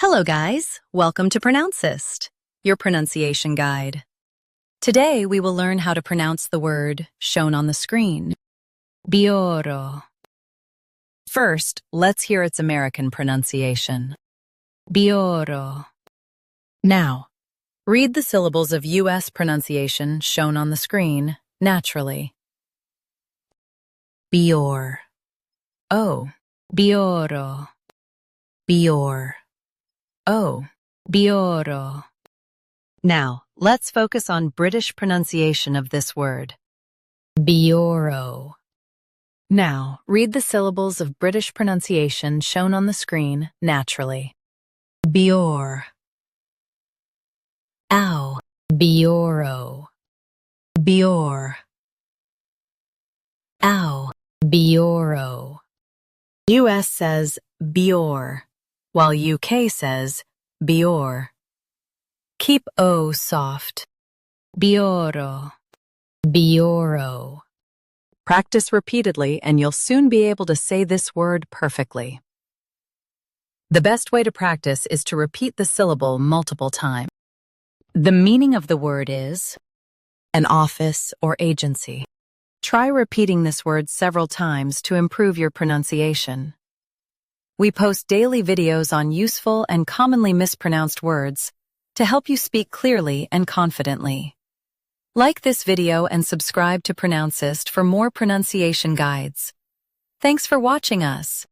Hello guys, welcome to Pronouncist, your pronunciation guide. Today we will learn how to pronounce the word shown on the screen, bioro. First, let's hear its American pronunciation, bioro. Now, read the syllables of U.S. pronunciation shown on the screen naturally. Bior, O, bioro, bior. Oh, bioro. Now, let's focus on British pronunciation of this word. Bioro. Now, read the syllables of British pronunciation shown on the screen naturally. Bior. Ow. Bioro. Bior. Ow. Bioro. US says bior, while UK says bior. Keep O soft. Bioro. Bioro. Practice repeatedly and you'll soon be able to say this word perfectly. The best way to practice is to repeat the syllable multiple times. The meaning of the word is an office or agency. Try repeating this word several times to improve your pronunciation. We post daily videos on useful and commonly mispronounced words to help you speak clearly and confidently. Like this video and subscribe to Pronouncist for more pronunciation guides. Thanks for watching us.